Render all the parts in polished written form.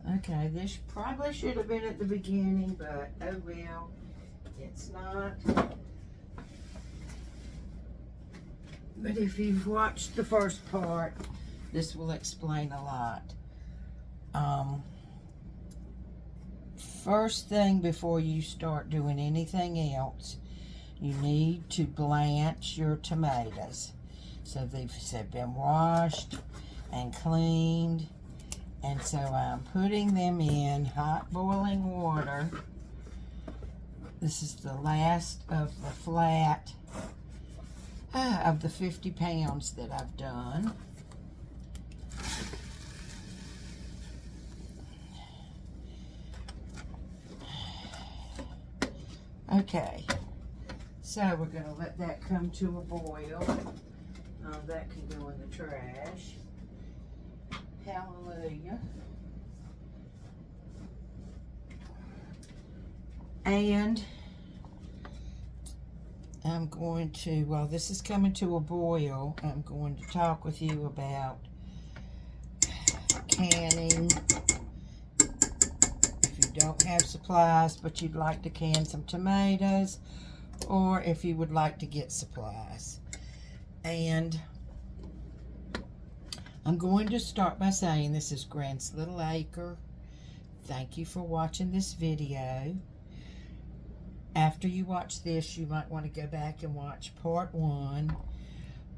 Okay, this probably should have been at the beginning, but oh well, it's not. But if you've watched the first part, this will explain a lot. First thing before you start doing anything else, you need to blanch your tomatoes. So they've been washed and cleaned. And so I'm putting them in hot boiling water. This is the last of the flat of the 50 pounds that I've done. Okay, so we're going to let that come to a boil. That can go in the trash. Hallelujah. And I'm going to, while this is coming to a boil, I'm going to talk with you about canning. If you don't have supplies, but you'd like to can some tomatoes, or if you would like to get supplies. And I'm going to start by saying this is Grant's Little Acre. Thank you for watching this video. After you watch this, you might want to go back and watch part 1.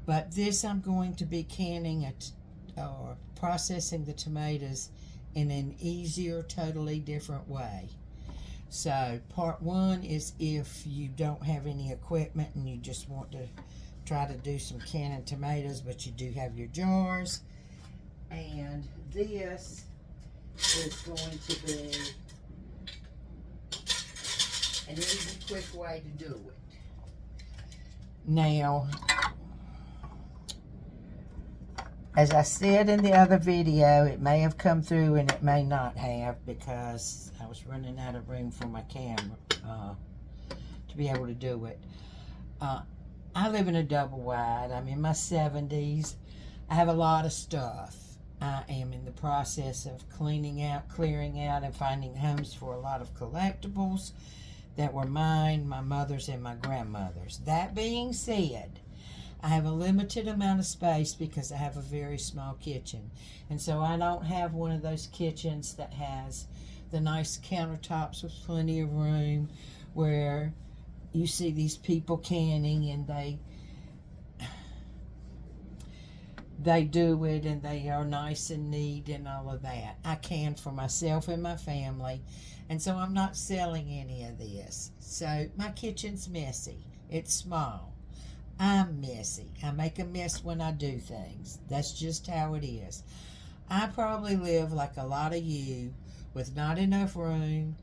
But this, I'm going to be canning or processing the tomatoes in an easier, totally different way. So part 1 is if you don't have any equipment and you just want to try to do some canning tomatoes, but you do have your jars. And this is going to be an easy, quick way to do it. Now, as I said in the other video, it may have come through and it may not have, because I was running out of room for my camera to be able to do it. I live in a double wide. I'm in my 70s. I have a lot of stuff. I am in the process of cleaning out, clearing out, and finding homes for a lot of collectibles that were mine, my mother's, and my grandmother's. That being said, I have a limited amount of space because I have a very small kitchen. And so I don't have one of those kitchens that has the nice countertops with plenty of room, where you see these people canning and they do it and they are nice and neat and all of that. I can for myself and my family, and so I'm not selling any of this. So my kitchen's messy. It's small. I'm messy. I make a mess when I do things. That's just how it is. I probably live like a lot of you, with not enough room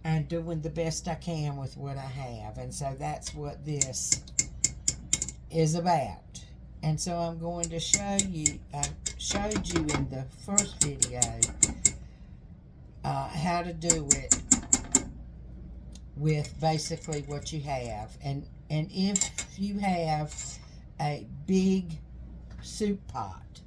and doing the best I can with what I have. And so that's what this is about. And so I'm going to show you, I showed you in the first video how to do it with basically what you have. And if you have a big soup pot,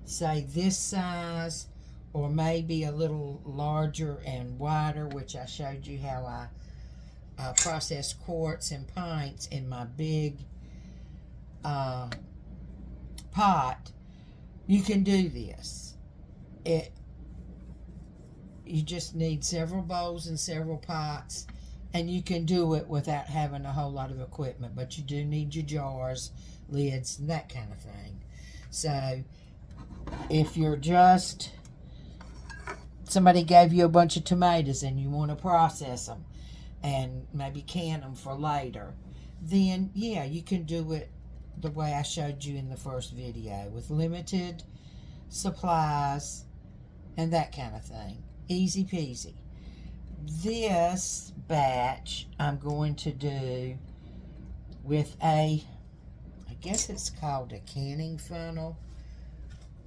say this size, or maybe a little larger and wider, which I showed you how I process quarts and pints in my big pot, you can do this. You just need several bowls and several pots, and you can do it without having a whole lot of equipment, but you do need your jars, lids, and that kind of thing. So if you're just, somebody gave you a bunch of tomatoes and you want to process them and maybe can them for later, then yeah, you can do it the way I showed you in the first video, with limited supplies and that kind of thing. Easy peasy. This batch I'm going to do with I guess it's called a canning funnel.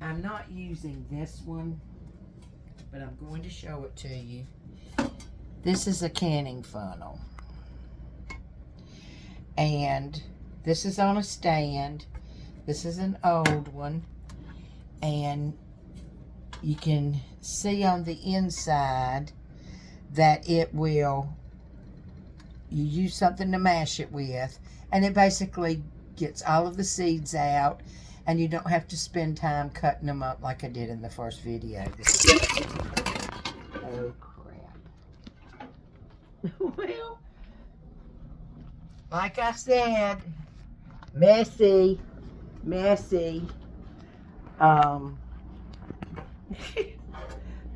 I'm not using this one, but I'm going to show it to you. This is a canning funnel. And this is on a stand. This is an old one. And you can see on the inside that it will, you use something to mash it with, and it basically gets all of the seeds out, and you don't have to spend time cutting them up like I did in the first video. Oh, crap. Well, like I said, messy.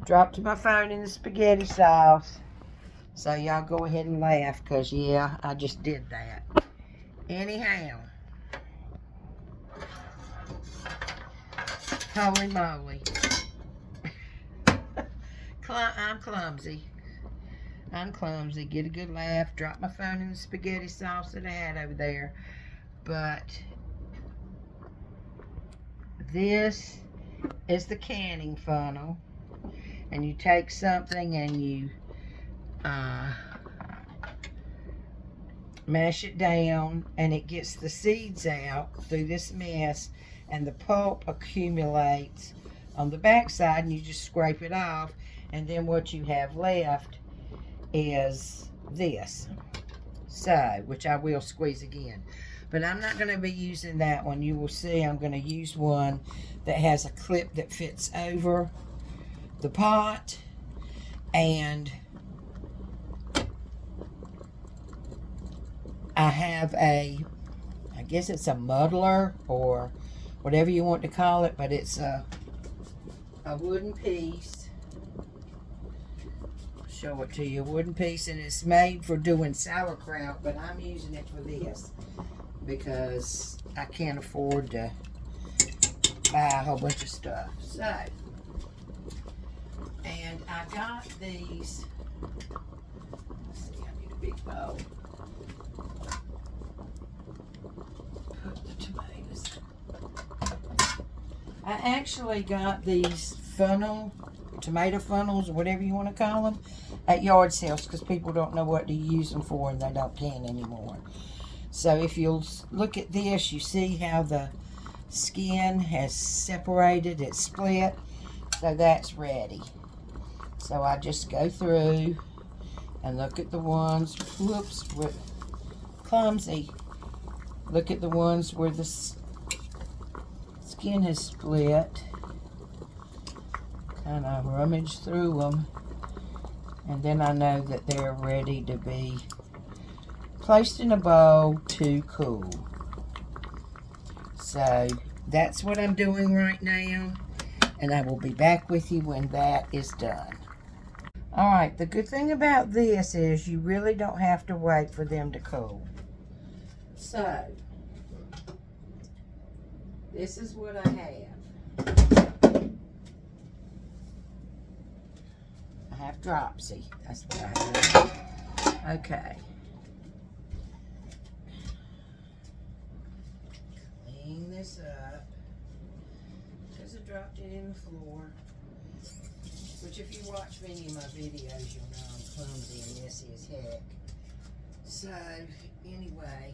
Dropped my phone in the spaghetti sauce. So y'all go ahead and laugh, because yeah, I just did that. Anyhow. Holy moly. I'm clumsy. Get a good laugh. Drop my phone in the spaghetti sauce that I had over there. But this is the canning funnel. And you take something and you mash it down, and it gets the seeds out through this mess, and the pulp accumulates on the back side, and you just scrape it off, and then what you have left is this. So, which I will squeeze again. But I'm not going to be using that one. You will see I'm going to use one that has a clip that fits over the pot, and I have I guess it's a muddler or whatever you want to call it, but it's a wooden piece. I'll show it to you, a wooden piece, and it's made for doing sauerkraut, but I'm using it for this because I can't afford to buy a whole bunch of stuff. So, and I got these, let's see, I need a big bowl. Put the tomatoes. I actually got these tomato funnels, or whatever you want to call them, at yard sales, because people don't know what to use them for and they don't can anymore. So if you'll look at this, you see how the skin has separated, it's split, so that's ready. So I just go through and look at the ones, whoops, with clumsy. Look at the ones where the skin has split. Kind of rummage through them, and then I know that they're ready to be placed in a bowl to cool. So that's what I'm doing right now, and I will be back with you when that is done. Alright, the good thing about this is you really don't have to wait for them to cool. So, this is what I have. I have dropsy. That's what I have. Okay. Clean this up, because I dropped it in the floor. Which, if you watch many of my videos, you'll know I'm clumsy and messy as heck. So, anyway,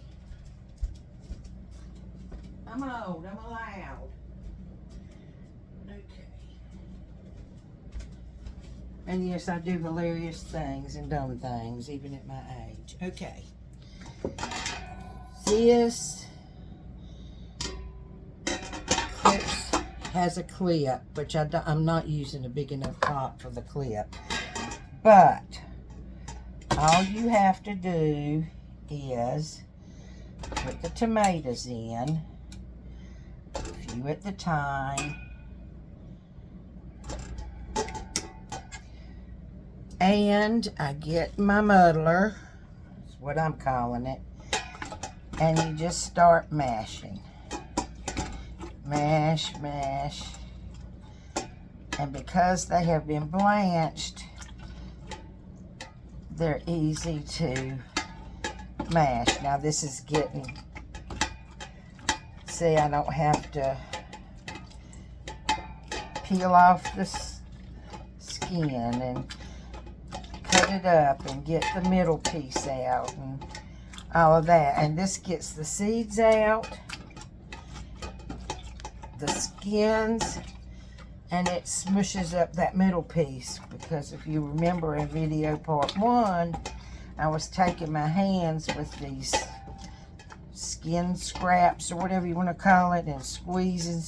I'm old, I'm allowed. Okay. And yes, I do hilarious things and dumb things, even at my age. Okay. This clips has a clip, which I'm not using a big enough pot for the clip. But all you have to do is put the tomatoes in, a few at the time, and I get my muddler, that's what I'm calling it, and you just start mashing. Mash, mash. And because they have been blanched, they're easy to mash. Now this is getting, see, I don't have to peel off the skin and cut it up and get the middle piece out and all of that. And this gets the seeds out, the skins, and it smushes up that middle piece, because if you remember in video part 1, I was taking my hands with these skin scraps or whatever you want to call it and squeezing.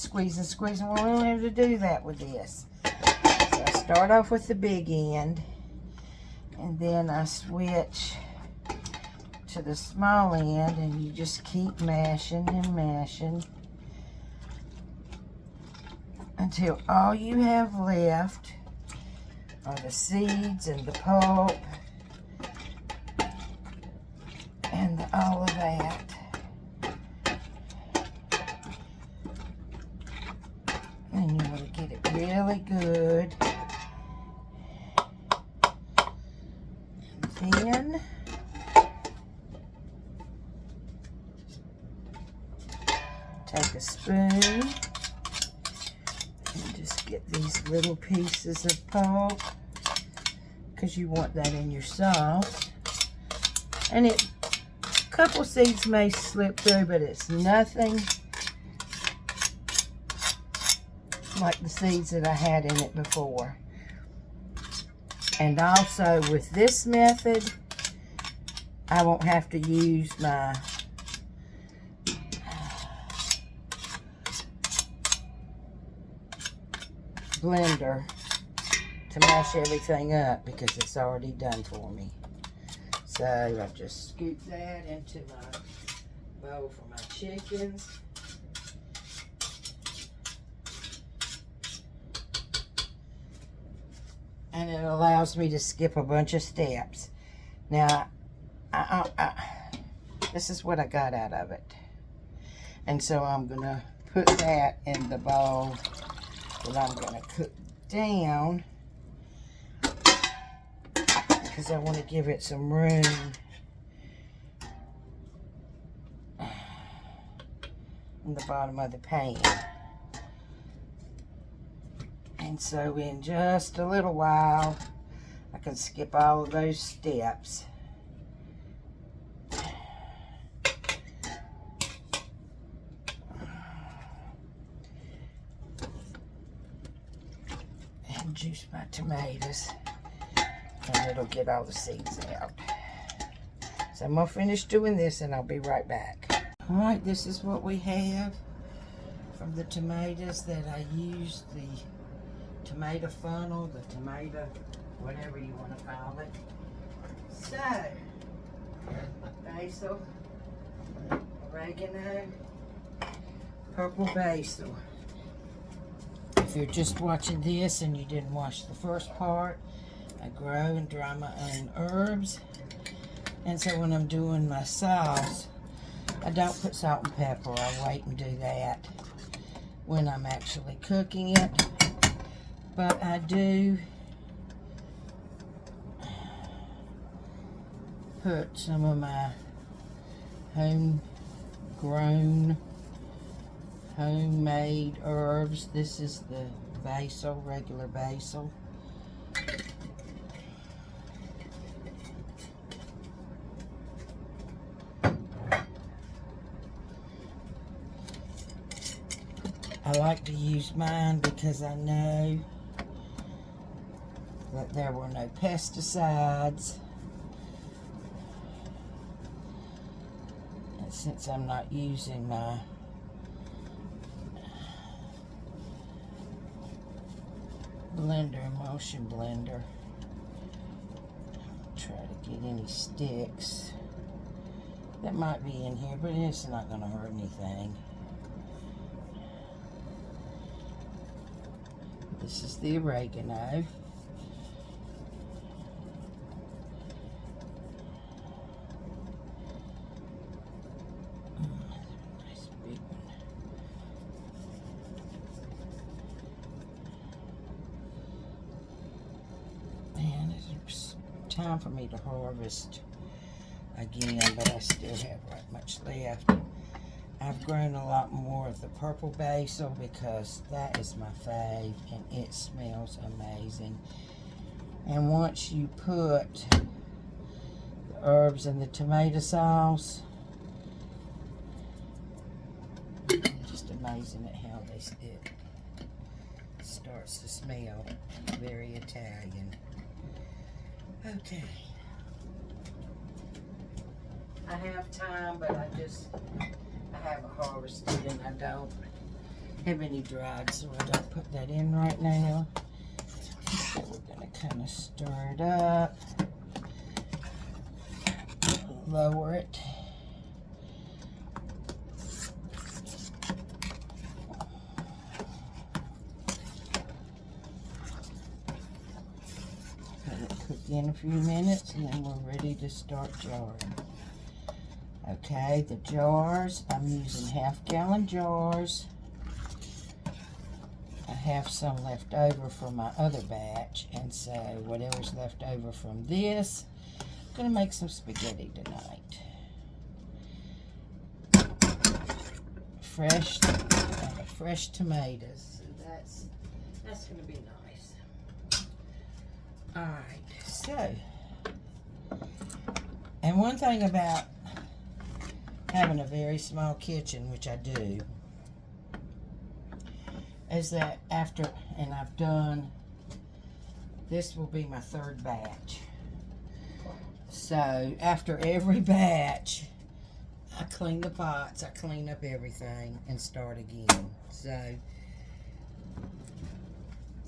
Well, we don't have to do that with this. So I start off with the big end, and then I switch to the small end, and you just keep mashing and mashing until all you have left are the seeds and the pulp and all of that. And you want to get it really good. And then take a spoon and just get these little pieces of pulp, because you want that in your sauce. And a couple seeds may slip through, but it's nothing like the seeds that I had in it before. And also with this method, I won't have to use my blender to mash everything up, because it's already done for me. So I just scoop that into my bowl for my chickens. And it allows me to skip a bunch of steps. Now, this is what I got out of it. And so I'm going to put that in the bowl that I'm going to cook down, because I want to give it some room in the bottom of the pan. And so in just a little while, I can skip all of those steps. And juice my tomatoes, and it'll get all the seeds out. So I'm gonna finish doing this and I'll be right back. All right, this is what we have from the tomatoes that I used, the tomato funnel, the tomato, whatever you want to call it. So, basil, oregano, purple basil. If you're just watching this and you didn't watch the first part, I grow and dry my own herbs. And so when I'm doing my sauce, I don't put salt and pepper. I wait and do that when I'm actually cooking it. But I do put some of my homegrown, homemade herbs. This is the basil, regular basil. I like to use mine because I know that there were no pesticides. And since I'm not using my blender, emulsion blender, try to get any sticks that might be in here, but it's not going to hurt anything. This is the oregano. Nice big one. And it's time for me to harvest again, but I still have right much left. I've grown a lot more of the purple basil because that is my fave and it smells amazing. And once you put the herbs in the tomato sauce, just amazing at how it starts to smell very Italian. Okay. I have time, but I haven't harvested and I don't have any dried, so I don't put that in right now. So we're going to kind of stir it up, lower it. Let it cook in a few minutes and then we're ready to start jarring. Okay, the jars, I'm using 1/2 gallon jars. I have some left over from my other batch, and so whatever's left over from this, I'm going to make some spaghetti tonight. Fresh tomatoes, so that's going to be nice. Alright, so, and one thing about having a very small kitchen, which I do, is that after, and I've done, this will be my 3rd batch. So after every batch, I clean the pots, I clean up everything, and start again. So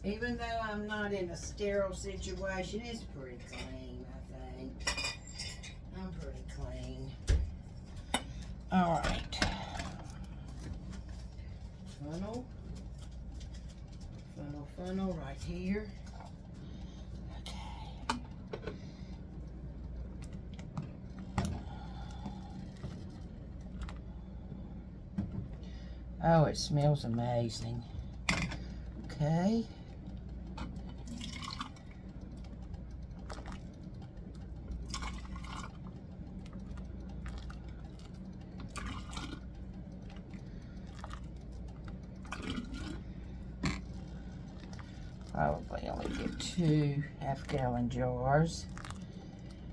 even though I'm not in a sterile situation, it's pretty clean, I think. I'm pretty clean. Alright. Funnel right here. Okay. Oh, it smells amazing. Okay. Probably only get 2 half-gallon jars.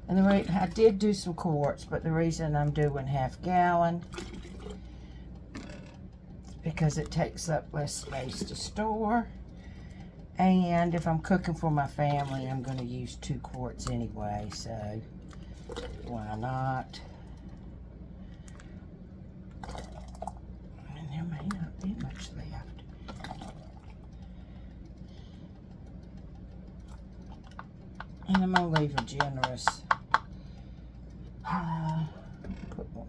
And I did do some quarts, but the reason I'm doing 1/2 gallon is because it takes up less space to store. And if I'm cooking for my family, I'm going to use 2 quarts anyway, so why not? And there may not be much left. And I'm going to leave a generous, put one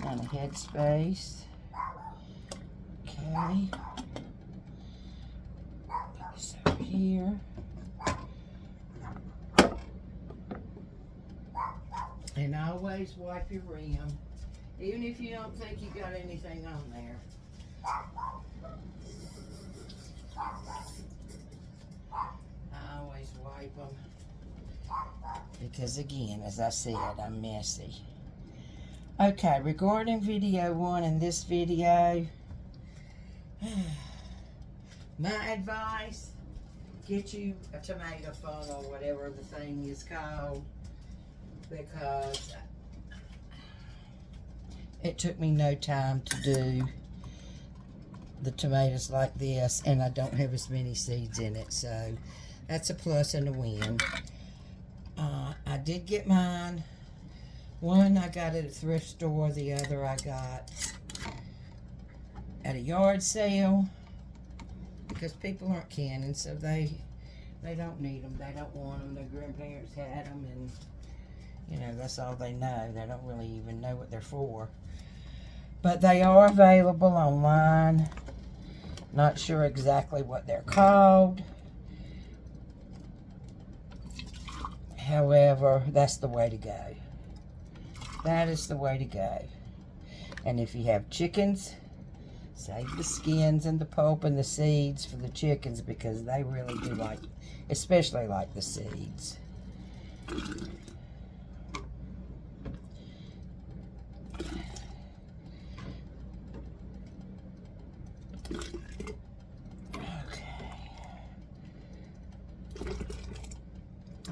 on a headspace. Okay. Put this over here. And always wipe your rim, even if you don't think you got anything on there. I always wipe them because, again, as I said, I'm messy. Okay, regarding video 1 and this video, my advice, get you a tomato funnel, whatever the thing is called, because it took me no time to do the tomatoes like this, and I don't have as many seeds in it, so that's a plus and a win. I did get mine. One I got at a thrift store, the other I got at a yard sale, because people aren't canning, so they don't need them, they don't want them. Their grandparents had them, and you know, that's all they know. They don't really even know what they're for. But they are available online. Not sure exactly what they're called. However, that's the way to go. That is the way to go. And if you have chickens, save the skins and the pulp and the seeds for the chickens, because they really do like, especially like the seeds.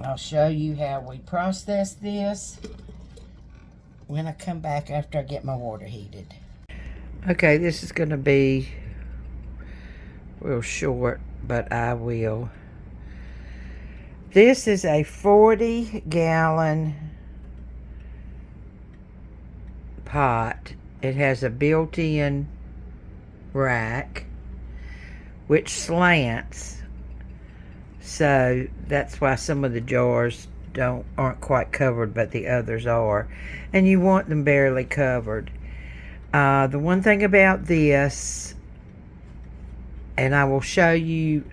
I'll show you how we process this when I come back after I get my water heated. Okay, this is going to be real short, but I will. This is a 40-gallon pot. It has a built-in rack which slants, so that's why some of the jars aren't quite covered, but the others are, and you want them barely covered. The one thing about this, and I will show you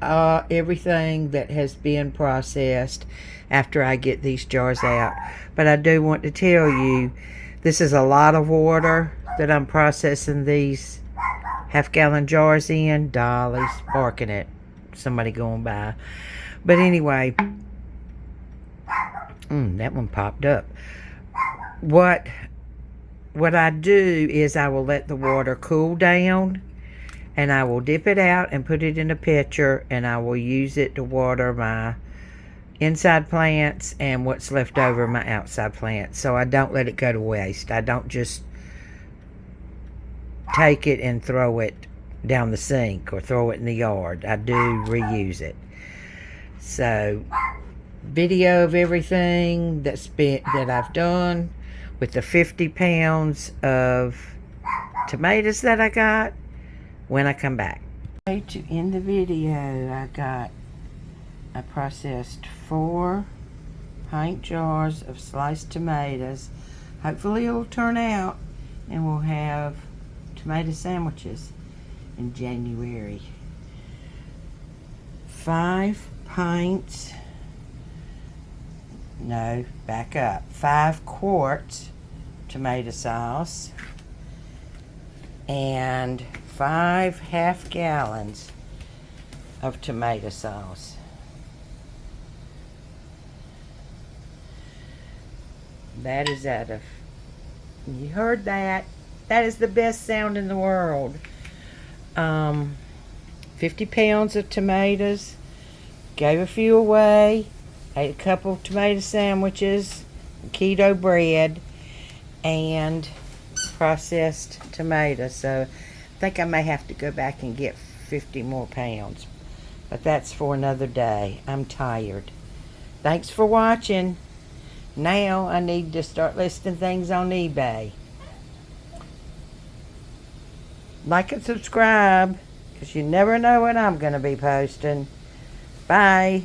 everything that has been processed after I get these jars out, but I do want to tell you this is a lot of water that I'm processing these half-gallon jars in. Dolly's barking at somebody going by, but anyway, that one popped up. What I do is I will let the water cool down, and I will dip it out and put it in a pitcher, and I will use it to water my inside plants and what's left over my outside plants. So I don't let it go to waste. I don't just take it and throw it down the sink or throw it in the yard. I do reuse it. So video of everything that I've done with the 50 pounds of tomatoes that I got when I come back. To end the video, I processed 4 pint jars of sliced tomatoes. Hopefully it'll turn out and we'll have tomato sandwiches in January. 5 pints, no, back up, 5 quarts tomato sauce and 5 half-gallons of tomato sauce. That is out of, you heard that? That is the best sound in the world. 50 pounds of tomatoes. Gave a few away. Ate a couple of tomato sandwiches, keto bread, and processed tomatoes. So I think I may have to go back and get 50 more pounds. But that's for another day. I'm tired. Thanks for watching. Now I need to start listing things on eBay. Like and subscribe, because you never know what I'm going to be posting. Bye.